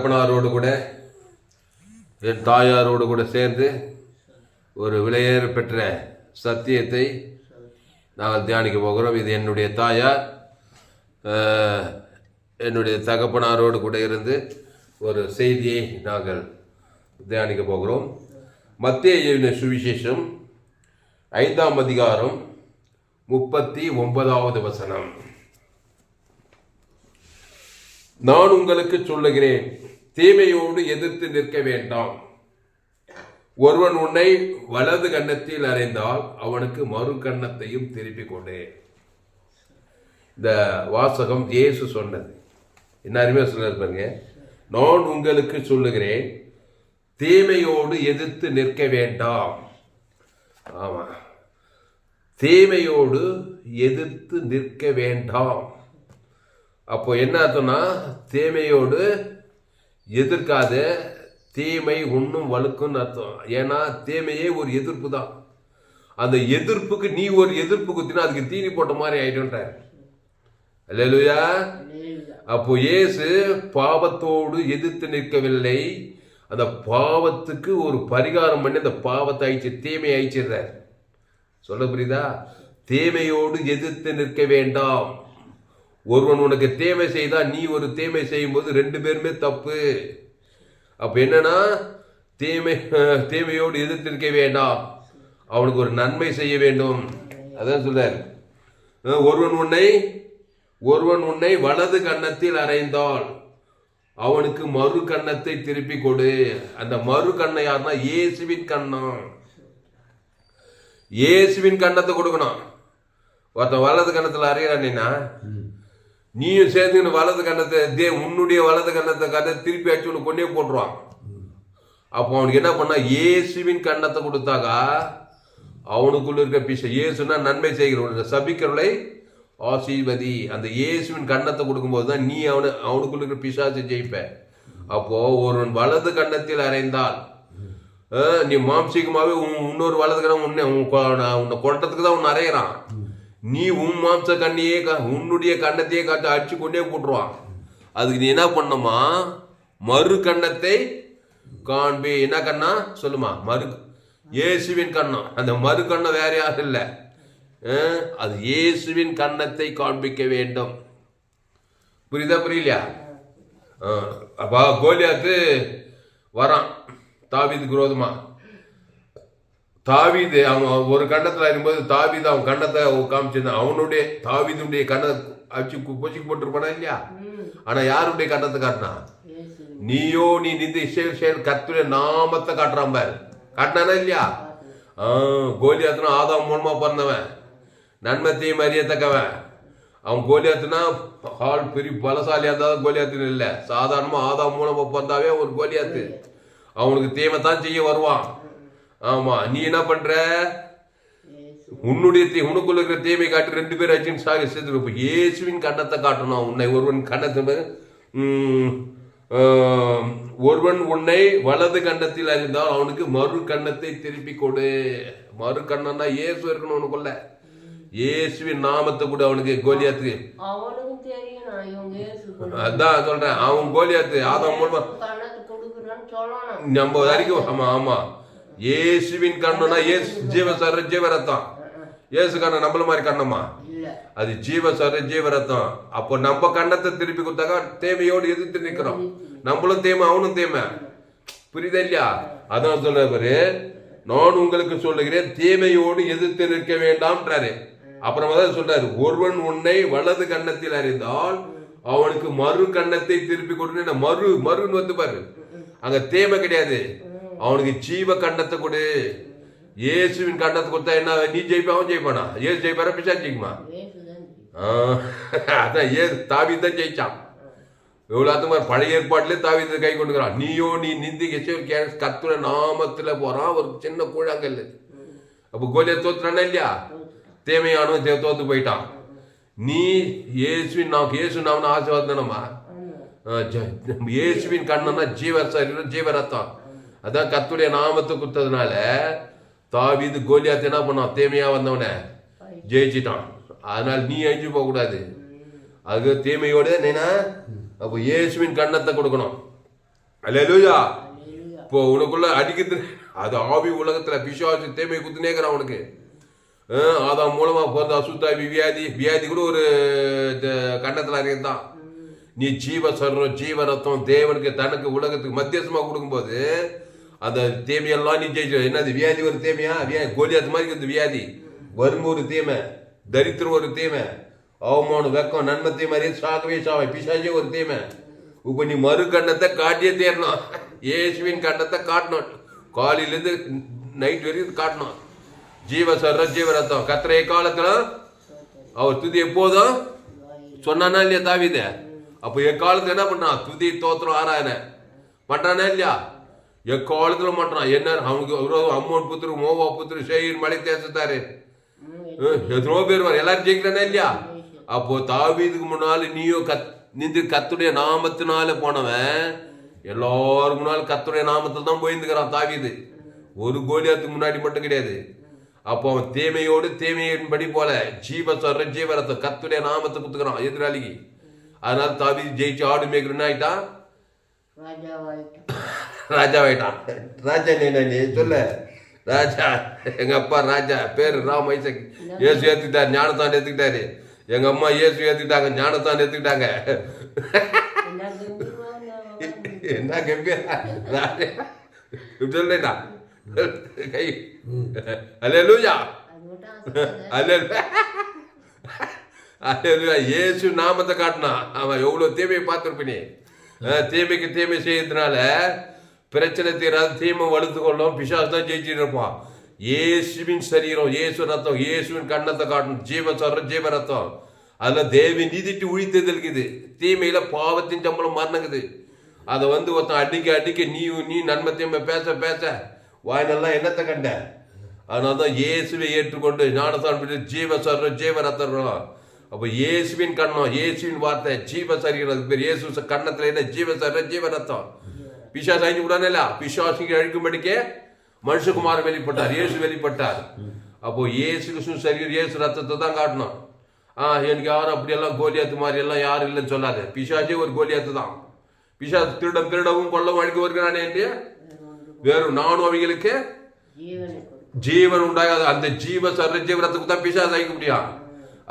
தகப்பனாரோடு கூட என் தாயாரோடு கூட சேர்ந்து ஒரு விலையேற பெற்ற சத்தியத்தை நாங்கள் தியானிக்க போகிறோம். இது என்னுடைய தாயார் என்னுடைய தகப்பனாரோடு கூட இருந்து ஒரு செய்தியை நாங்கள் தியானிக்க போகிறோம். மத்தேயு சுவிசேஷம் 5ஆம் அதிகாரம் 39வது வசனம். நான் உங்களுக்கு சொல்லுகிறேன், தீமையோடு எதிர்த்து நிற்க வேண்டாம். ஒருவன் உன்னை வலது கன்னத்தில் அறைந்தால் அவனுக்கு மறு கன்னத்தையும் திருப்பிக் கொண்டு. இந்த வாசகம் இயேசு சொன்னது. என்ன அருமையா சொல்றாரு பாருங்க. நான் உங்களுக்கு சொல்லுகிறேன், தீமையோடு எதிர்த்து நிற்க வேண்டாம். ஆமா, தீமையோடு எதிர்த்து நிற்க வேண்டாம். அப்போ என்ன அர்த்தம்னா, தீமையோடு எதிர்க்காத, தீமை ஒன்றும் வலுக்குன்னு அர்த்தம். ஏன்னா தீமையே ஒரு எதிர்ப்பு தான். அந்த எதிர்ப்புக்கு நீ ஒரு எதிர்ப்பு குத்தினா அதுக்கு தீனி போட்ட மாதிரி ஆயிடும்ன்றார். அல்லேலூயா. அப்போ இயேசு பாவத்தோடு எதிர்த்து நிற்கவில்லை, அந்த பாவத்துக்கு ஒரு பரிகாரம் பண்ணி அந்த பாவத்தை அழிச்சு தீமை அழிச்சிடுறார். சொல்ல புரியுதா? தீமையோடு எதிர்த்து நிற்க வேண்டாம். ஒருவன் உனக்கு தீமை செய்தா நீ ஒரு தீமை செய்யும் போது ரெண்டு பேருமே தப்பு. அப்ப என்னன்னா, தீமையோடு எதிர்த்து நிற்க வேண்டாம், அவனுக்கு ஒரு நன்மை செய்ய வேண்டும். அதான் சொல்றார். ஒருவன் உன்னை வலது கன்னத்தில் அறைந்தால் அவனுக்கு மறு கன்னத்தை திருப்பி கொடு. அந்த மறு கண்ணை யாருன்னா இயேசுவின் கண்ணம். இயேசுவின் கன்னத்தை கொடுக்கணும். ஒருத்தன் வலது கன்னத்தில் அறையிறான்னா நீயும் சேர்ந்து வலது கன்னத்தை உன்னுடைய வலது கன்னத்தை கதை திருப்பி அடிச்சு உனக்கு கொண்டே போட்டுருவான். அப்போ அவனுக்கு என்ன பண்ணா, இயேசுவின் கன்னத்தை கொடுத்தாக்கா அவனுக்குள்ள இருக்க பிசை. இயேசுனா நன்மை செய்கிறவன், சபிக்கிறவளை ஆசீர்வதி. அந்த இயேசுவின் கன்னத்தை கொடுக்கும்போது தான் நீ அவனுக்குள்ள இருக்கிற பிசாசை ஜெயிப்ப. அப்போ ஒருவன் வலது கன்னத்தில் அறைந்தால் நீ மாம்சீகமாவே இன்னொரு வலது கண்ணம் உன்னை கொட்டத்துக்கு தான் உன்னை அறையிறான். நீ உன் மாம்ச கண்ணையே உன்னுடைய கண்ணத்தையே காட்டு அடிச்சு கொண்டே போட்டுருவான். அதுக்கு நீ என்ன பண்ணுமா, மறு கண்ணத்தை காண்பி. என்ன கண்ணா சொல்லுமா? இயேசுவின் கண்ணம். அந்த மறு கண்ணம் வேற யாரும் இல்லை, அது இயேசுவின் கண்ணத்தை காண்பிக்க வேண்டும். புரியுதா? புரியலையா? அப்பா கோலியாத்து வரான் தாவீதுக்கு விரோதமா. தாவீது அவன் ஒரு கண்டத்தில் இருக்கும்போது தாவீது அவன் கண்டத்தை காமிச்சிருந்தான். அவனுடைய தாவீதுடைய கண்ணத்தை அடிச்சு பொச்சிக்கு போட்டுருப்பானா இல்லையா? ஆனா யாருடைய கண்டத்தை காட்டினா? நீயோ நீ நின்று இஸ்ரவேல் கர்த்தருடைய நாமத்தை காட்டுறான் பாரு. காட்டினானா இல்லையா? கோலியாத்துனா ஆதாம் மூலமா பிறந்தவன், நன்மத்தையும் அறியத்தக்கவன். அவன் கோலியாத்துனா ஆள் பெரிய பலசாலியா இருந்தாலும் கோலியாத்துன்னு இல்லை, சாதாரணமா ஆதாம் மூலமா பிறந்தாவே ஒரு கோலியாத்து. அவனுக்கு தீமை தான் செய்ய வருவான். ஆமா, நீ என்ன பண்ற? உனக்குள்ள இருக்கிற தீமை காட்டி ரெண்டு பேர் ஆச்சு சேர்த்து. இயேசுவின் கண்ணத்தை காட்டணும். உன்னை ஒருவன் உன்னை வலது கண்ணத்தில் அறிந்தால் அவனுக்கு மறு கண்ணத்தை திருப்பி கொடு. மறு கண்ணம்னா இயேசு இருக்கணும் உனக்குள்ள. இயேசுவின் நாமத்தை கூட அவனுக்கு கோலியாத்து. அதான் சொல்றேன், அவன் கோலியாத்து ஆதாம் மூலமா நம்ம வரைக்கும். ஆமா ஆமா, இயேசுவின் கண்ணம்னா இயேசு ஜீவசர ஜீவரத்தம். இயேசு கண்ணம் நம்மள மாதிரி கண்ணமா? அது ஜீவசர ஜீவரத்தம். அப்போ நம்ம கண்ணத்தை திருப்பி கொடுத்தாக்கா தேவையோடு எதிர்த்து நிற்கிறோம். நம்மளும் தேமை, அவனும் தேமை. புரியுதா இல்லையா? அதான் சொல்ற பாரு, நான் உங்களுக்கு சொல்லுகிறேன், தீமையோடு எதிர்த்து நிற்க வேண்டாம்ன்றாரு. அப்புறமா தான் சொல்றாரு, ஒருவன் உன்னை வலது கன்னத்தில் அறிந்தால் அவனுக்கு மறு கன்னத்தை திருப்பி கொடுன்னு. மறுன்னு வந்து பாரு, அங்க தேமை கிடையாது. அவனுக்கு ஜீவ கண்ணத்தை கொடு. இயேசுவின் கண்ணத்தை கொடுத்தா என்ன, நீ ஜெயிப்பா அவன் ஜெயிப்பானா? ஏசு ஜெயிப்பாரா பிசாசு ஜெயிக்குமா? அதான் ஏசு தாவீது தான் ஜெயிச்சான். எவ்வளவு மாதிரி பழைய ஏற்பாட்டிலே தாவீது கை கொண்டுக்கிறான். நீயோ நீ நிந்தி கர்த்தருடைய நாமத்துல போறான் ஒரு சின்ன கூழாங்கல். அப்ப கோலியாத் தோத்துறானா இல்லையா? தேமையானவன் தோத்து போயிட்டான். நீ இயேசுவின் நாம ஆசீர்வாதமா? இயேசுவின் கண்ணம்னா ஜீவரத்தம். அதான் கர்த்தருடைய நாமத்தை கொடுத்ததுனால தாவீது கோலியாத் என்ன பண்ணான்? தேமையா வந்தவன ஜெயிச்சிட்டான். அதனால நீ அழிஞ்சு போக கூடாது. அது தீமையோட நீனா அப்போ இயேசுவின் கண்ணத்தை கொடுக்கணும். அல்லேலூயா. இப்போ உனக்குள்ள அடிக்குது அது ஆவி உலகத்துல பிசாசு தேமை குத்துனேக்கிறான் உனக்கு. அதான் மூலமா போந்த அசுத்தாவி வியாதி கூட ஒரு கண்டத்துல அறியதான். நீ ஜீவ சர்வம் ஜீவ ரத்தம் தேவனுக்கு தனக்கு உலகத்துக்கு மத்தியசமா கொடுக்கும்போது அந்த தேமையெல்லாம் நீ ஜெயிச்சு. என்னது வியாதி ஒரு தேமையா? கோலியாத்து மாதிரி இருக்குது வியாதி. வறுமை ஒரு தீமை, தரித்திரம் ஒரு தீமை, அவமானம் வெக்கம் நன்மத்தை மாதிரி சாகவே சாவை பிசாசே ஒரு தீமை. இப்ப நீ மறு கண்ணத்தை காட்டியே தேரணும். இயேசுவின் கண்ணத்தை காட்டணும். காலையிலேருந்து நைட் வரைக்கும் காட்டணும். ஜீவ சர்வ ஜீவ ரத்தம் கத்திரைய காலத்துல அவர் துதி எப்போதும் சொன்னானா இல்லையா தாவீது? அப்போ எக்காலத்துல என்ன பண்றான்? துதி தோத்திரம் ஆராயனை பண்றானா இல்லையா? எக்காலத்துல மாட்டான். என்ன அவனுக்கு அம்மோன் புத்திரு மோவா புத்திரு சேயின் மலை தேசத்தாரு எத்தனோ பேர் வர எல்லாரும் ஜெயிக்கிறானா இல்லையா? அப்போ தாவீதுக்கு முன்னால நீயும் நின்று கத்துடைய நாமத்தினால போனவன் எல்லாரும் முன்னாலும் கத்துடைய நாமத்தில் தான் போயிருந்துக்கிறான் தாவீது. ஒரு கோலியாத்துக்கு முன்னாடி மட்டும் கிடையாது. அப்போ அவன் தேமையோடு தேமையின்படி போல ஜீவ சர்வ ஜீவரத்தை கத்துடைய நாமத்தை குத்துக்கிறான் எதிராளிக்கு. அதனால தாவீது ஜெயிச்சு ஆடு மேய்க்கிறன்னு ஆயிட்டான், ராஜாவாயிட்டான். ராஜா நீ சொல்ல ராஜா. எங்க அப்பா ராஜா பேரு ராம் ஐசக். இயேசு ஏத்துக்கிட்டாரு, ஞானத்தான் ஏத்துக்கிட்டாரு. எங்க அம்மா இயேசு ஏத்துக்கிட்டாங்க, ஞானத்தான் ஏத்துக்கிட்டாங்க. என்ன கம்பீரா சொல்லேடா கை. அல்லேலூயா அல்லேலூயா. இயேசு நாமத்தை காட்டினா அவன் எவ்வளவு தீமையை பார்த்திருப்பினே. தீமைக்கு தீமை செய்யறதுனால பிரச்சனை தீராது, தீமை வலுத்து கொள்ளும், பிசாசு தான் ஜெயிச்சுட்டு இருப்பான். இயேசுவின் சரீரம் இயேசு ரத்தம் இயேசுவின் கண்ணத்தை காட்டணும். ஜீவ சொல்ற ஜீவ ரத்தம் அதுல தேவி நீதிட்டு உழித்தது இருக்குது. தீமையில பாவத்தின் சம்பளம் மரணங்குது. அதை ஒருத்தன் அடிக்க நீ நன்மத்தையும் பேச வாயினெல்லாம் என்னத்தை கண்ட. அதனால்தான் இயேசுவை ஏற்றுக்கொண்டு ஞானசான் ஜீவ சொல்ற ஜீவ ரத்தம். அப்போ இயேசுவின் கண்ணம் இயேசுவின் வார்த்தை ஜீவ சரீரம் பேர். இயேசு கண்ணத்துல என்ன ஜீவ சொல்ற ஜீவ ரத்தம். பிசாசு அழிஞ்சு விடானே இல்ல, பிசாசுக்கு அழிக்கும்படிக்கே மனுஷகுமாரன் வெளிப்பட்டார், இயேசு வெளிப்பட்டார். அப்போ இயேசு கிறிஸ்து சரீரம் இயேசு ரத்தத்தை தான் காட்டணும். எனக்கு யாரும் அப்படியெல்லாம் கோலியாத்து மாதிரி எல்லாம் யாரும் இல்லைன்னு சொல்லாது. பிசாசே ஒரு கோலியாத்து தான். பிசாசு திருடவும் கொல்லவும் அழிக்க வருகிறானே என்று வேறும் நானும் அவங்களுக்கு ஜீவன் உண்டாகாது. அந்த ஜீவ சர்வ ஜீவனத்துக்கு தான் பிசாசு அழிக்க முடியும்.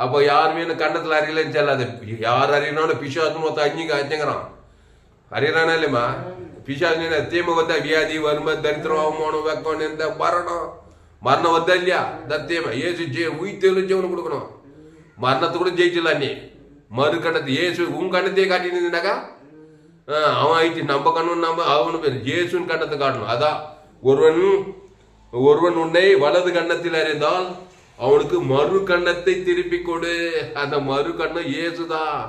அப்போ யாருமே கண்ணத்துல அறியலன்னு சொல்லாது. யார் அறியனாலும் பிசாசுன்னு ஒருத்த அஞ்சுங்கிறான். அறியறானா இல்லையம்மா? பிசாசு தீமை வந்தா வியாதி வறுமை தரித்திரம் அவமானம் வெக்கம் இந்த மரணம் வந்தா இல்லையா? தீமை ஏசு உயிர்த்தெழும் ஜீவனம் கொடுக்கணும். மரணத்தை கூட ஜெயிச்சிடலாம். நீ மறு கண்ணத்தை ஏசு உன் கண்ணத்தையே காட்டினாக்கா அவன் ஆயிடுச்சு. நம்ம கண்ணு நம்ம அவனு பேர் இயேசுவின் கண்ணத்தை காட்டணும். அதான் ஒருவன் உன்னை வலது கண்ணத்தில் அறிந்தால் அவனுக்கு மறு கண்ணத்தை திருப்பி கொடு. அந்த மறு கண்ணம் இயேசுதான்.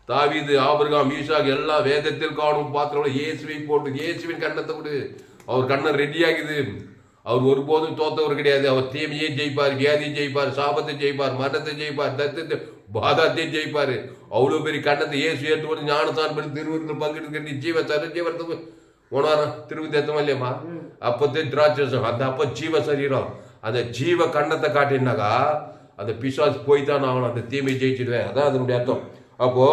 தாவீது ஆபிரகாம் ஈசாக் எல்லா வேதத்தில் காணும் பாத்திரம் இயேசுவை போட்டு இயேசுவின் கண்ணத்தை கொடு. அவர் கண்ணம் ரெடி ஆகுது. அவர் ஒருபோதும் தோத்தவர் கிடையாது. அவர் தீமையை ஜெயிப்பார், வியாதியை ஜெயிப்பார், சாபத்தை ஜெயிப்பார், மரணத்தை ஜெயிப்பார், தத்தத்தை பாதாத்தையும் ஜெயிப்பார். அவ்வளவு பெரிய கண்ணத்தை இயேசு ஏற்றுக்கொண்டு ஞானத்தான் பண்ணி திருவிருந்தில் பங்கெடுக்க ஜீவ சரீரத்துக்கு உணரம் திருப்பதி ஏற்றமா இல்லையம்மா? அப்பத்தே திராட்சம் அந்த அப்ப ஜீவ சரீரம் அந்த ஜீவ கண்ணத்தை காட்டினாக்கா அந்த பிசாசு போய்தான் ஆகணும். அந்த தீமை ஜெயிச்சிடுவேன். அதான் அதனுடைய அர்த்தம். அப்போ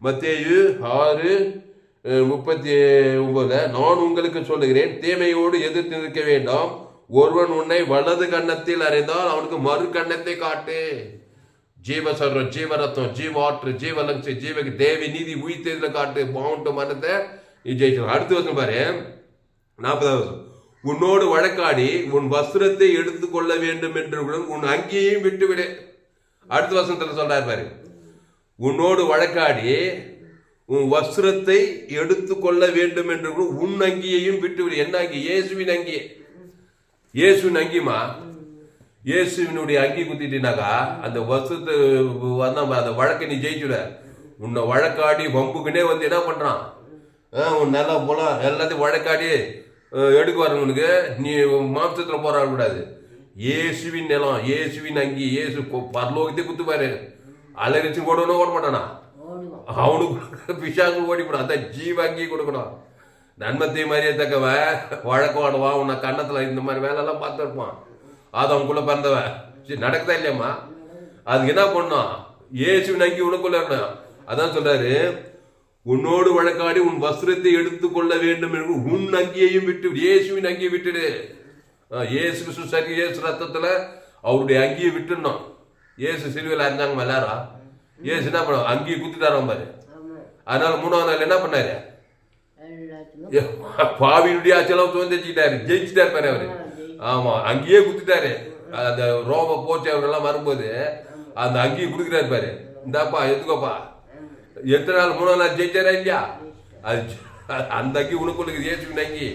மத்தேயு 6:39 நான் உங்களுக்கு சொல்லுகிறேன், தீமையோடு எதிர்த்து நிற்க வேண்டாம். ஒருவன் உன்னை வலது கண்ணத்தில் அறிந்தால் அவனுக்கு மறு கண்ணத்தை காட்டு. ஜீவ சர்வம் ஜீவரத்தம் ஜீவாற்று ஜீவலங்சி ஜீவக்கு தேவி நீதி உயிர்த்ததுல காட்டு. பாவுண்ட மரணத்தை நீ ஜெயிச்சணும். அடுத்த வருஷம் பாரு 40வது உன்னோடு வழக்காடி உன் வஸ்திரத்தை எடுத்துக்கொள்ள வேண்டும் என்று உன் அங்கேயும் விட்டுவிடு. அடுத்த வருஷத்துல சொல்றாரு பாரு, உன்னோடு வழக்காடி உன் வஸ்திரத்தை எடுத்துக்கொள்ள வேண்டும் என்று உன் அங்கியையும் விட்டுவிடு. என்ன அங்கி? இயேசுவின் அங்கி. இயேசுவின் அங்கிமா இயேசுவினுடைய அங்கி குத்திட்டினாக்கா அந்த வஸ்திரத்தை வந்தா அந்த வழக்கை நீ ஜெயிச்சுட. உன்னை வழக்காடி வம்புக்குன்னே என்ன பண்றான்? உன் நல்லா போலாம் எல்லாத்தையும் வழக்காடி எடுக்க வரவனுக்கு நீ மாம்சத்துல போராட கூடாது. இயேசுவின் நிலம் இயேசுவின் அங்கி இயேசு பரலோகத்தை குத்துப்பாரு. அலரிச்சு ஓடணும் ஓட மாட்டானா? அவனுக்கு பிசாசு ஓடிப்படும். அதான் ஜீவ அங்கி கொடுக்கணும். நன்மத்தை மாதிரியே தக்கவ வழக்கம் ஆடுவான். உன்னை கண்ணத்துல இந்த மாதிரி வேலை எல்லாம் பார்த்து இருப்பான். அது அவனுக்குள்ள பிறந்தவன். சரி நடக்குதா இல்லையாம்மா? அதுக்கு என்ன பண்ணும்? இயேசுவின் அங்கி உனக்குள்ள இருக்கணும். அதான் சொல்றாரு, உன்னோடு வழக்காடி உன் வஸ்திரத்தை எடுத்துக்கொள்ள வேண்டும் என்று உன் அங்கியையும் விட்டு, இயேசுவின் அங்கியை விட்டுடு. இயேசு கிறிஸ்து சரி, இயேசு ரத்தத்துல அவருடைய அங்கியை விட்டுடணும். இயேசு சிலுவையில் அறிஞ்சாங்க எல்லாரும். இயேசு என்ன பண்ண அங்கியை குத்திட்டாராம் பாரு. அதனால 3ஆம் நாள் என்ன பண்ணாரு? பாவியுடைய செலவு தோந்திட்டாரு, ஜெயிச்சுட்டாரு பாரு அவரு. ஆமா, அங்கேயே குத்திட்டாரு. அந்த ரோம போச்சு அவரெல்லாம் வரும்போது அந்த அங்கியை கொடுக்குறாரு பாரு. இந்தாப்பா எடுத்துக்கோப்பா. எத்தனை நாள்? 3ஆம் நாள் ஜெயிச்சாரா இல்லையா? அது அந்த அங்கி உனக்கு இயேசுவின் அங்கி.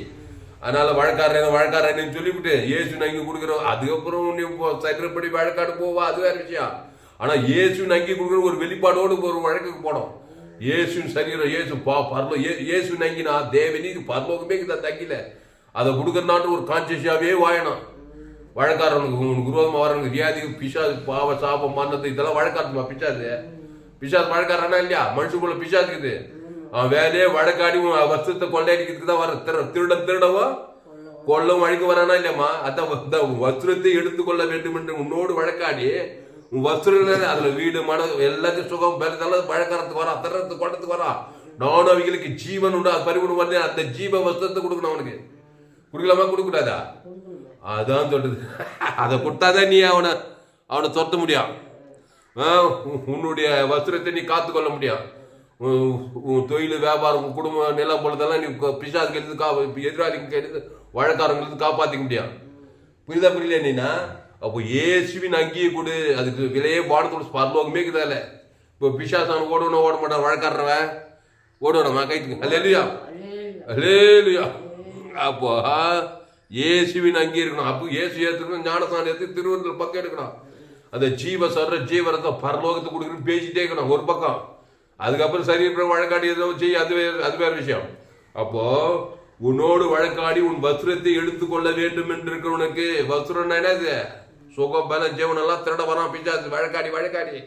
அதனால வழக்காரன்னு சொல்லிவிட்டு இயேசுவின் அங்கி கொடுக்குறோம். அதுக்கப்புறம் நீ சட்டப்படி வழக்காடு போவா, அது வேற விஷயம். ஆனா இயேசுவின் அங்கி கொடுக்குற ஒரு வெளிப்பாடோடு ஒரு வழக்குக்கு போனோம். இயேசுவின் சரீரம், இயேசு பரலோ, இயேசுவின் அங்கினா தேவனீது பரலோகமே அந்த அங்கில அதை கொடுக்கறனாட்டு ஒரு கான்சியஸாவே வாயணும். வழக்காரனுக்கு உனக்கு விரோதமா வரனுக்கு வியாதி, பிசாது, பாவ, சாபம், மரணத்தை இதெல்லாம் வழக்காட்டுமா? பிசாது வழக்காரனா இல்லையா? மனுஷனுக்குள்ள பிசாது இருக்குது. அவன் வேலையே வழக்காடி வஸ்திரத்தை கொள்ளையடிக்கிறதுக்கு தான் வர. திருடவோ கொள்ளவும் வழிக்கு வரானா இல்லையம்மா? அதான் வஸ்திரத்தை எடுத்துக்கொள்ள வேண்டும் என்று உன்னோடு வழக்காடி உன் வஸ்திரம் அதுல வீடு, மனம் எல்லாத்தையும் சுகம் பெருதெல்லாம் வழக்காரத்துக்கு வரா, திருடத்துக்கு கொண்டத்துக்கு வரா. நானும் அவங்களுக்கு ஜீவன் உண்டு, அது பரிபூர்ணம் வந்து அந்த ஜீவ வஸ்திரத்தை கொடுக்கணும். அவனுக்கு கொடுக்கலாமா? கொடுக்கூடாதா? அதான் சொல்றது. அதை கொடுத்தாதான் நீ அவனை துரத்த முடியும். உன்னுடைய வஸ்திரத்தை நீ காத்துக்கொள்ள முடியும். உன் தொழில், வியாபாரம், குடும்பம், நிலம் பொழுதெல்லாம் நீ பிசாசுக்கு எடுத்து எதிராளிக்கு எடுத்து வழக்காரங்களுக்கு காப்பாற்றிக்க முடியும். புரியல நீனா? அப்போ இயேசுவின் அங்கேயே கொடு. அதுக்கு விலையே பாடத்தோட பரலோகமே இருக்குதால. இப்போ பிசாசான ஓட மாட்டான், வழக்காடுறவன் ஓடுவானமா கைத்துக்கு. அல்லேலுயா, அல்லேலுயா. அப்போ இயேசுவின் அங்கே இருக்கணும். அப்போ இயேசு ஏற்றுக்கணும், ஞானஸ்தானம் ஏற்று திருவள்ளூர் பக்கம் எடுக்கணும். அந்த ஜீவரத்தை பரலோகத்தை கொடுக்குறன்னு பேசிட்டே இருக்கணும் ஒரு பக்கம். அதுக்கப்புறம் சரி வழக்காடி ஏதோ செய்ய, அது வேற விஷயம். அப்போ உன்னோடு வழக்காடி உன் வஸ்திரத்தை எடுத்துக்கொள்ள வேண்டும் என்று இருக்கிறவனுக்கு, வஸ்திரம் என்னது? சுகம், பலம், ஜீவன் எல்லாம் திருட வரான் பிசாசு. வழக்காடி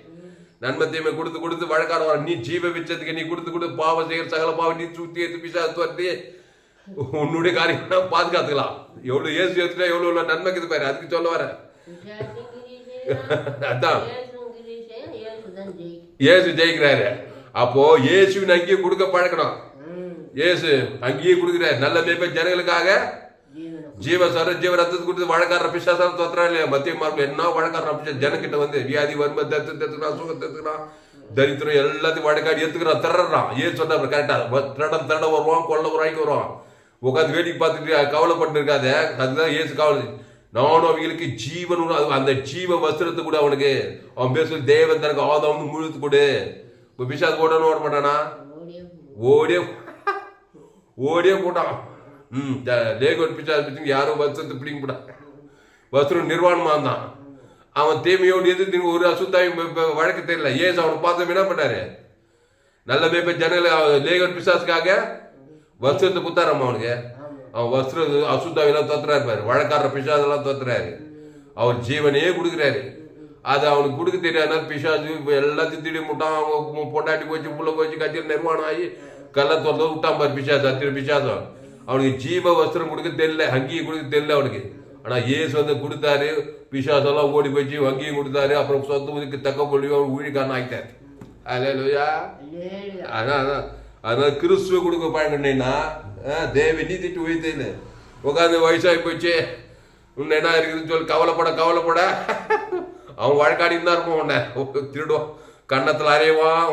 நன்மை தீமை கொடுத்து வழக்காட வர. நீ ஜீவ விச்சத்துக்கு நீ கொடுத்து பாவம் செய்கிற சகல பாவம் நீ சுத்தி எடுத்து பிசாசு துரத்தி உன்னுடைய காரியம் பாதுகாத்துக்கலாம். எவ்வளவு இயேசு எடுத்துட்டா எவ்வளவு நன்மைக்கு பாரு. அதுக்கு சொல்ல வர அதான் இயேசு ஜெயிக்கிறாரு. அப்போ இயேசுவின் அங்கேயே கொடுக்க பழக்கணும். இயேசு அங்கேயே கொடுக்கிறாரு. நல்ல மேய்ப்ப ஜனங்களுக்காக ஜீவ ரத்தத்தை கொடுத்து வழக்காடுற பிசாசான தோத்துறான் இல்லையா? மத்திய மார்க்கம் என்ன வழக்காடுற பிசா ஜனக்கிட்ட வந்து வியாதி வறுமை தத்துக்கிறான், சுகத்தை எடுத்துக்கிறான், தரித்திரம் எல்லாத்தையும் வழக்காடி எடுத்துக்கிறான், திரடுறான். ஏன் சொன்ன கரெக்டா? திருட வருவான், கொள்ள வராய்க்கு வருவான். உட்காந்து வேடிக்கை பார்த்துட்டு கவலைப்பட்டு இருக்காத. அதுதான் இயேசு கவலை. நானும் அவங்களுக்கு ஜீவன், அந்த ஜீவ வஸ்திரத்தை கூட அவனுக்கு அவன் பேச தேவன் தனக்கு ஆதாம் முழுத்து கொடு. இப்போ பிசாசு ஓடணும் ஓட மாட்டானா? ஓடியே போட்டான். லேகோன் பிசாசு யாரும் வஸ்திரத்தை பிடிக்க போட்டான். வஸ்திரம் நிர்வாணமா இருந்தான். அவன் தேமையோடு எதிர்த்து ஒரு அசுத்தாயும் வழக்கு தெரியல. ஏசு அவனை பார்த்து என்ன பண்ணாரு? நல்ல மேய்ப்ப ஜனங்களை லேகோன் பிசாசுக்காக வஸ்திரத்தை குத்தாராமா அவனுக்கு. அவன் வஸ்திரம் அசுத்தாவெல்லாம் தோத்துறாரு பாரு. வழக்காடுற பிசாசெல்லாம் தோத்துறாரு. அவர் ஜீவனையே கொடுக்குறாரு. அது அவனுக்கு கொடுக்க தெரியாதுனா பிசாசு எல்லாத்தையும் திடீர் முட்டான். அவன் பொண்டாட்டி போச்சு, புள்ள போச்சு, கட்சியில் நிர்வாணம் ஆகி கல்ல தோற்றது விட்டான் பாரு பிசாசு. அத்திர பிசாசம் அவனுக்கு ஜீவ வஸ்திரம் கொடுக்க தெரியல, அங்கேயும் கொடுக்க தெரியல அவனுக்கு. ஆனா இயேசு வந்து கொடுத்தாரு. பிசாசெல்லாம் ஓடி போச்சு, அங்கேயும் கொடுத்தாரு. அப்புறம் சொந்த ஊருக்கு தக்க பொழிவு அவன் ஊழிக்காரன் ஆகிட்டார். அல்லேலூயா. அதனால கிறிஸ்துவ கொடுக்க பழகினா தேவ நீதிட்டு உயிர்த்தேன்னு உட்காந்து வயசாகி போச்சு, உன்னை என்ன இருக்குதுன்னு சொல்லி கவலைப்பட அவன் வழக்காடின்னு தான் இருப்பான். உன்னை திருடுவான், கன்னத்தில் அறைவான்,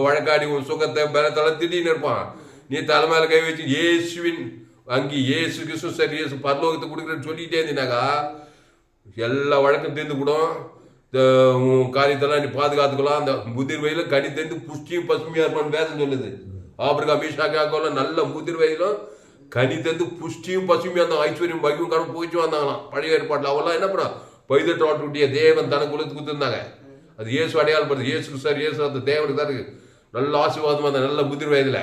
வழக்காடி உன் சுகத்தை பலத்தெல்லாம் திடீர்னு இருப்பான். நீ தலைமையில கை வச்சு இயேசுவின் அங்கி, இயேசு கிறிஸ்து சரி, இயேசு பரலோகத்தை கொடுக்குறேன்னு சொல்லிட்டே இருந்தீனாக்கா எல்லா வழக்கம் தெரிந்து கூட உன் காரியத்தெல்லாம் நீ பாதுகாத்துக்கலாம். அந்த முதிர் வயதில கனி தெரிந்து புஷ்டியும் பசுமையா இருப்பான்னு வேதம் சொல்லுது. ஆபிரகா மீஷாக்கால நல்ல முதிர் வயதிலும் கனி தெரிந்து புஷ்டியும் பசுமையா இருந்தான். ஐஸ்வர்யம் பகியும் காரணம் போயிட்டு வந்தாங்களாம் பழைய ஏற்பாட்டில். அவெல்லாம் என்ன பண்ணா? பைதட்டு ஆட்டுக்குட்டிய தேவன் தனக்கு கொடுத்து கொடுத்துருந்தாங்க. அது இயேசு அடையாளப்படுது. இயேசு சார் இயேசு அந்த தேவனுக்கு தான் இருக்கு. நல்ல ஆசீர்வாதமா அந்த நல்ல முதிர் வயதுல.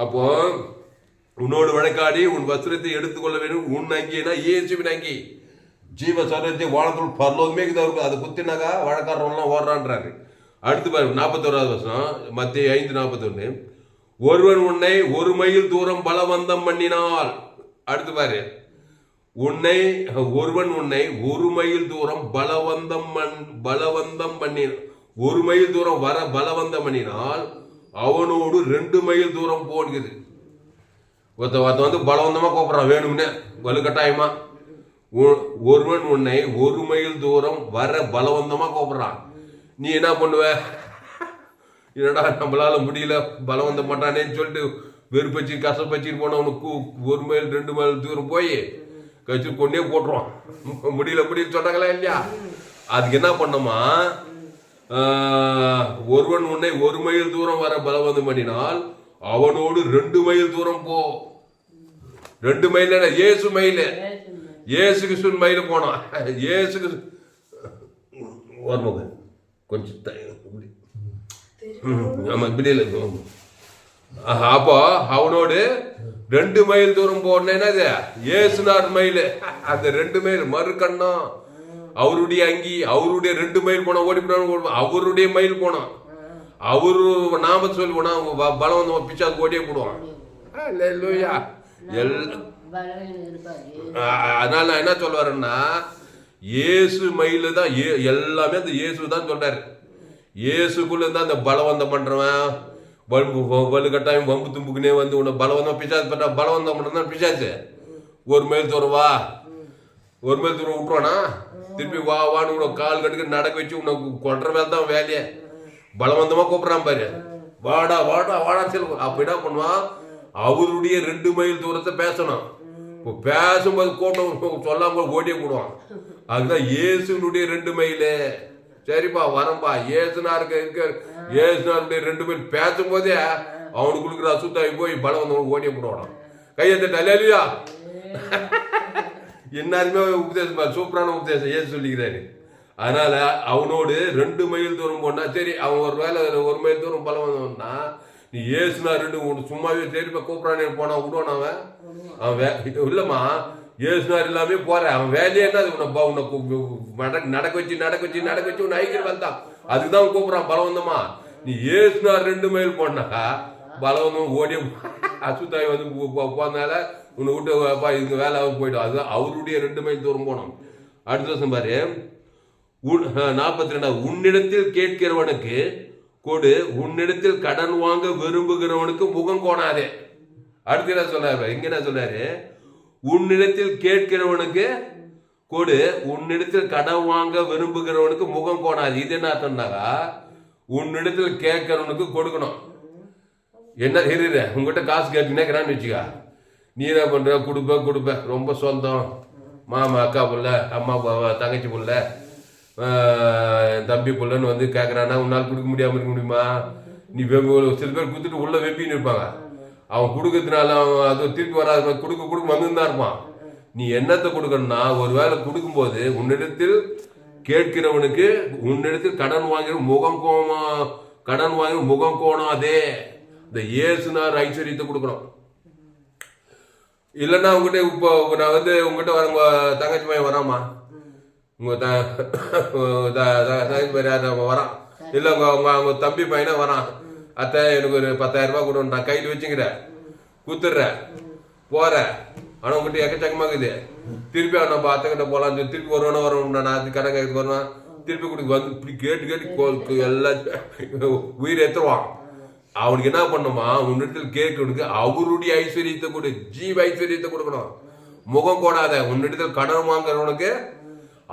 அப்போ உன்னோடு வழக்காடி உன் வஸ்திரத்தை எடுத்துக்கொள்ள வேண்டும். உன் அங்கினா இயேசுவின் அங்கி. ஜீவ சரத்தை வாழத்தோடு பரலோகமே இருக்கு. அதை குத்தினாக்கா வழக்காரவெல்லாம் ஓடுறான்றாரு. அடுத்து பாரு 41வது வசனம், மத்திய 5:41. ஒருவன் உன்னை 1 மைல் தூரம் பலவந்தம் பண்ணினால். அடுத்து பாரு, ஒருவன் உன்னை 1 மைல் தூரம் பலவந்தம் பண்ணி 1 மைல் தூரம் வர பலவந்தம் பண்ணினால் அவனோடு 2 மைல் தூரம் போடுகிறது. ஒருத்த வந்து பலவந்தமா கூப்பிட்றான் வேணும்னு வலுக்கட்டாயமா. ஒருவன் உன்னை 1 மைல் தூரம் வர பலவந்தமா கூப்பிட்றான். நீ என்ன பண்ணுவ? என்னடா நம்மளால முடியல பலவந்தம் பண்றானேன்னு சொல்லிட்டு வெறுப்பச்சு கசப்பச்சின்னு போன உனக்கு 1 மைல் 2 மைல் தூரம் போய் கட்சி கொண்டே போட்டுருவான். முடியல சொன்னாங்களா இல்லையா? அதுக்கு என்ன பண்ணோமா, ஒருவன் உன்னை 1 மைல் தூரம் வர பலவந்தம் பண்ணினால் அவனோடு 2 மைல் தூரம் போ. 2 மைல் ஏசு மைல், ஏசு கிறிஸ்துவின் மயில போனான். ஏசுக்கு வரணும் கொஞ்சம் ஆமா இப்படி இல்லை. அப்போ அவனோடு 2 மைல் தூரம் போனேன்னா ஏசுனார் மயில். அந்த 2 மைல் மறுக்கண்ணம் அவருடைய அங்கி, அவருடைய 2 மைல் போனா ஓடி போனான். அவருடைய மயில் போனான். அவரு நாம சொல்லி போனா பலம் வந்து பிச்சாது ஓடியே போடுவான். அதனால நான் என்ன சொல்ல வரேன்னா, இயேசு மயில தான் எல்லாமே அந்த இயேசு தான் சொல்றாரு. இயேசுக்குள்ள இருந்தா அந்த பலவந்தம் பண்றவன் வலுக்கட்டாயம் வம்பு தும்புக்குனே வந்து உன்னை பலவந்தம் பிசாசு பண்ற பலவந்தம் பண்றதான் பிசாசு. 1 மைல் தூரம் வா, 1 மைல் தூரம் விட்டுருவானா திருப்பி வான்னு உனக்கு கால் கட்டுக்கு நடக்க வச்சு உனக்கு கொன்ற வேலை தான் வேலையே. பலவந்தமா கூப்பிடறான் பாரு, வாடா வாடா வாடா செல்வ. அப்ப என்ன பண்ணுவான், அவருடைய 2 மைல் தூரத்தை பேசணும். இப்போ பேசும்போது கூட்டம் சொல்லாம ஓடியே போடுவான். அதுதான் இயேசுனுடைய 2 மைலு. சரிப்பா வரம்பா ஏசுனாருக்கு ஏசுனாருடைய 2 மைல் பேசும்போதே அவனுக்கு கொடுக்குற அசுத்தாவி போய் பலம் வந்து ஓடியே போடுவான். கையெழுத்த இல்லையா? எல்லாருமே உபதேசம் சூப்பரான உபதேசம் ஏசு சொல்லிக்கிறாரு. அதனால அவனோடு 2 மைல் தூரம் போனா சரி, அவன் ஒரு வேலை 1 மைல் தூரம் பலம் வந்தவன்னா நீ ஏசுனா 2 சும்மாவே சரிப்பா கூப்பிடானே போனா விடுவான். அவன் இல்லம்மா ஏசுனார் எல்லாமே போற அவன் வேலையே என்ன, உனக்கு நடக்க வச்சு உன்னை ஐக்கியம் வந்தான். அதுக்குதான் கூப்பிடுறான் பலவந்தமா. நீ ஏசுனார் 2 மைல் போனாக்கா பலவந்தம் ஓடிய அசுத்தாய் வந்து போனால உன்னை விட்டு இதுக்கு வேலை போயிடும். அதுதான் அவருடைய 2 மைல் தூரம் போனோம். அடுத்த வருஷம் பாரு 42. உன்னிடத்தில் கேட்கிறவனுக்கு கொடு, உன்னிடத்தில் கடன் வாங்க விரும்புகிறவனுக்கு முகம் கோணாதே. அடுத்து என்ன சொல்றாரு, இங்க என்ன சொல்றாரு, உன்னிடத்தில் கேட்கிறவனுக்கு கொடு, உன்னிடத்தில் கடன் வாங்க விரும்புகிறவனுக்கு முகம் கோணாது. இது என்ன அர்த்தம்னாக்கா, உன்னிடத்தில் கேட்கிறவனுக்கு கொடுக்கணும். என்ன தெரியுது, உங்ககிட்ட காசு கேட்கணும்னு வச்சுக்கா, நீ என்ன பண்ற, கொடுப்ப ரொம்ப சொந்தம், மாமா அக்கா புள்ள, அம்மா தங்கச்சி புள்ள, தம்பி புள்ளன்னு வந்து கேட்கறான்னா உன்னால் கொடுக்க முடியாம இருக்க முடியுமா? நீ சில பேர் கொடுத்துட்டு உள்ள வெப்பின்னு இருப்பாங்க. அவன் கொடுக்கறதுனால அவன் அது திருப்பி வராது, கொடுக்க வந்துதான் இருப்பான். நீ என்னத்தை கொடுக்கணும்னா, ஒரு வேலை கொடுக்கும்போது உன்னிடத்தில் கேட்கிறவனுக்கு உன்னிடத்தில் கடன் வாங்கி முகம் கோணாதே. இந்த ஏசுனார் ஐஸ்வர்யத்தை கொடுக்கணும். இல்லைன்னா உங்ககிட்ட இப்போ நான் வந்து உங்ககிட்ட வர தங்கச்சி பையன் வராமா, உங்க தங்கச்சி பையன் வரான், இல்லை உங்க தம்பி பையனா வரான், அத்தை எனக்கு ஒரு 10,000 ரூபாய் கொடுன்னு நான் கையில் வச்சுக்கிற குத்துடுற போற. ஆனால் உங்ககிட்ட எக்கச்சக்கமாக்குது. திருப்பி நம்ம அத்தை கிட்ட போகலாம் திருப்பி வருவானா நான் அது கடை கைக்கு வருவான், திருப்பி கொடுக்க வந்து இப்படி கேட்டு எல்லாத்தையும் உயிர் ஏற்றுவான். அவனுக்கு என்ன பண்ணுமா, உன்னிடத்தில் கேட்கறதுக்கு அவருடைய ஐஸ்வர்யத்தை கொடு, ஜீவ ஐஸ்வர்யத்தை கொடுக்கணும். முகம் கோடாத. உன்னிடத்தில் கடன் வாங்குறவனுக்கு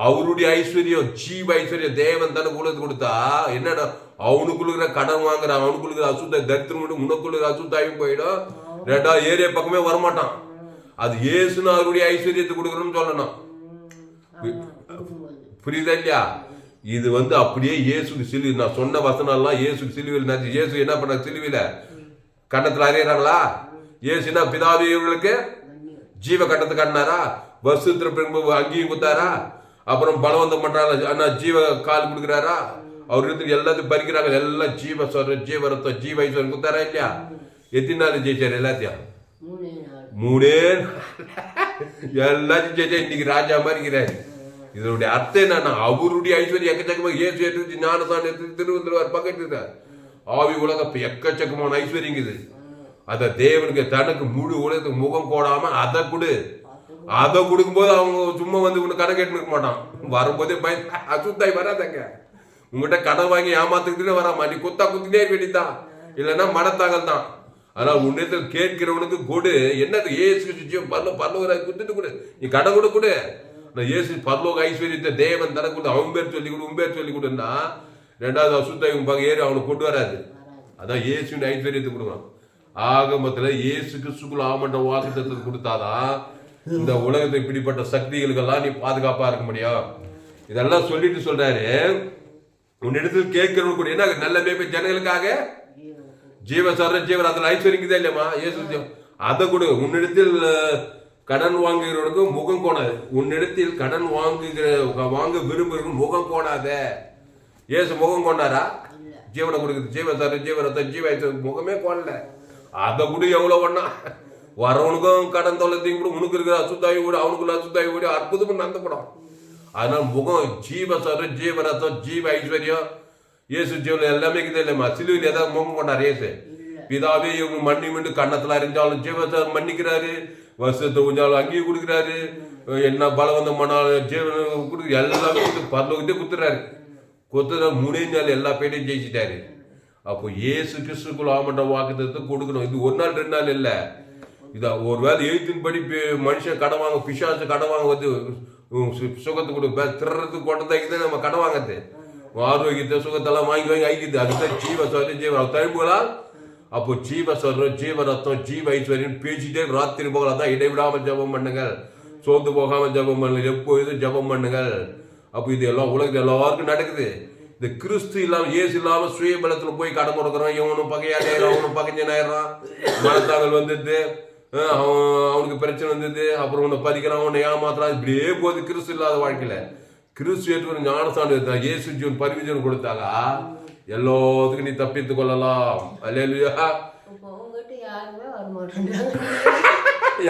அவருடைய ஐஸ்வர்யம் ஜீவ ஐஸ்வர்யம் தேவன் தானே கொடுத்தா என்னடா, அவனுக்குள்ள கடன் வாங்குற அவனுக்குள்ள அசுத்த தரித்திரம் உனக்குள்ள அசுத்தாயும் போயிடும். 2வது ஏரியா பக்கமே வரமாட்டான். அது ஏசுன்னு அவருடைய ஐஸ்வர்யத்தை கொடுக்கணும்னு சொல்லணும். புரியுதா இல்லையா? இது வந்து அப்படியே இயேசுக்கு சிலுவை, நான் சொன்ன வசனம்லாம் இயேசுக்கு சிலுவையில். இயேசு என்ன பண்ண சிலுவையில கண்ணத்துல அறியறாங்களா? இயேசுனா பிதாவே இவர்களுக்கு ஜீவ கட்டத்தை கட்டினாரா, வருஷத்துல பிறகு அங்கேயும் குத்தாரா, அப்புறம் பலவந்தம் பண்றாங்க ஆனா ஜீவ கால் கொடுக்குறாரா, அவருக்கு எல்லாத்தையும் பறிக்கிறாங்க, எல்லாம் ஜீவ சொல்ற ஜீவரத்தம் ஜீவ ஐஸ்வர்யம் குத்தாரா இல்லையா? எத்தனை நாள் ஜெயிச்சாரு? எல்லாத்தையும் 3 எல்லாத்தையும் ஜெயிச்சா இன்னைக்கு ராஜா மாதிரி இருக்கிறாரு. இதனுடைய அர்த்தம் என்னன்னா, அவருடைய ஐஸ்வர்யம் எக்கச்சக்கமாக இயேசு எடுத்து ஞானசான எடுத்து திருவள்ளுவர் பக்கத்து இருக்கார். ஆவி உலகம் எக்கச்சக்கமான ஐஸ்வர்யங்குது. அதை தேவனுக்கு தனக்கு முழு உலகத்துக்கு முகம் கோடாம அதை கொடு. அதை கொடுக்கும்போது அவங்க சும்மா வந்து உன்னை கடன் கேட்டு இருக்க மாட்டான். வரும்போதே அசுத்தாய் வராதங்க. உங்ககிட்ட கடன் வாங்கி ஏமாத்துக்கிட்டே வராமா, நீ குத்தினே இருக்க வேண்டியதான். இல்லைன்னா மனத்தாங்கல் தான். ஆனால் உன்னிடத்தில் கேட்கிறவனுக்கு கொடு. என்னது ஏசு பரலோக குடுத்துட்டு கொடு, நீ கடன் கூட கொடு. ஏசு பரலோக ஐஸ்வர்யத்தை தேவன் தர கொடு, அவன் பேர் சொல்லி கொடு, உன் பேர் சொல்லி கொடுன்னா ரெண்டாவது அசுத்த ஏறி அவனுக்கு கொண்டு வராது. அதான் இயேசுவின் ஐஸ்வர்யத்தை கொடுக்கணும். ஆகமத்துல இயேசு கிறிஸ்துக்குள் ஆமண்ட வாக்குத்தத்தத்தை கொடுத்தாதான் இந்த உலகத்தை இப்படிப்பட்ட சக்திகளுக்கெல்லாம் நீ பாதுகாப்பா இருக்க முடியும். இதெல்லாம் சொல்லிட்டு சொல்றாரு, உன்னிடத்தில் கேட்கிறவங்க கூட என்ன நல்ல மேய்ப்பு ஜனங்களுக்காக ஜீவசார ஜீவன் அதில் ஐஸ்வர்யக்குதே இல்லையம்மா இயேசு அதை கொடு. உன்னிடத்தில் கடன் வாங்குகிறவனுக்கு முகம் கோணாது. உன்னிடத்தில் கடன் வாங்க விரும்புகிறவங்க முகம் கோணாத. இயேசு முகம் கொண்டாரா? ஜீவனை கொடுக்குது, ஜீவசார ஜீவரத்தை ஜீவ முகமே கோணல. அதை கூட எவ்வளவு ஒண்ணா வரவனுக்கும் கடன் தொலைத்தையும் கூட உனக்கு இருக்கிற அசுத்தாயி கூட அவனுக்குள்ள அசுத்தாயி கூட அற்புதம் நடந்தப்படும். அதனால முகம் ஜீவசார ஜீவரத்தம் ஜீவ ஐஸ்வர்யம் இயேசு ஜீவன் எல்லாமே இருக்குது இல்லையம்மா. சிலுவையில் ஏதாவது முகம் கொண்டார் இயேசு. பிதாவே இவங்க மண்ணி மிண்டு கண்ணத்துல அறிஞ்சாலும் ஜீவசார் மன்னிக்கிறாரு, வருஷத்தை கொஞ்சாலும் அங்கேயும் கொடுக்குறாரு, என்ன பலவந்தம் பண்ணாலும் ஜீவன் கொடுக்கு எல்லாமே பரலோகத்தே குத்துறாரு. கொத்துற முடிஞ்சாலும் எல்லா பேரையும் ஜெயிச்சிட்டாரு. அப்போ இயேசு கிறிஸ்துக்குள் ஆமண்ட வாக்குத்தத்தை கொடுக்கணும். இது ஒரு நாள் 2 நாள் இல்லை. இதா ஒரு வேலை எழுத்தின் படி மனுஷன் கடன் வாங்க, பிசாசு கடன் வாங்க வந்து சுகத்தை கொடுப்ப திறத்துக்கு கொண்டதாக்கிதான் நம்ம கடன் வாங்கது. ஆரோக்கியத்தை சுகத்தெல்லாம் வாங்கி ஐக்கிது. அதுதான் ஜீவசாரி ஜீவ தழுப்புகளா. அப்போ ஜீவஸ்வரம் ஜீவரத்தம் ஜீவ ஐஸ்வர்யம் பேசிட்டே ராத்திரி போகலாம். தான் இடைவிடாம ஜபம் பண்ணுங்கள், சோர்ந்து போகாம ஜபம் பண்ணுங்கள், எப்போதும் ஜபம் பண்ணுங்கள். அப்போ இது எல்லாம் உலகத்தில் எல்லாருக்கும் நடக்குது. இந்த கிறிஸ்து இல்லாம இயேசு இல்லாம சுயபலத்துல போய் கடன் கொடுக்குறான். இவனும் பகையாடுறான், அவனும் பகைஞ்சனாயிடுறான், மனத்தாங்கல் வந்துட்டு அவனுக்கு பிரச்சனை வந்தது, அப்புறம் உன்னை பறிக்கிறான், உன்னை ஏமாத்துறான். இப்படியே போகுது கிறிஸ்து இல்லாத வாழ்க்கையில. கிறிஸ்து ஏற்று ஞானஸ்தானம் எடுத்தா, இயேசு ஜீவன் பரிவிஜன் கொடுத்தாங்க, எல்லாத்துக்கும் நீ தப்பித்து கொள்ளலாம். அல்லேலூயா.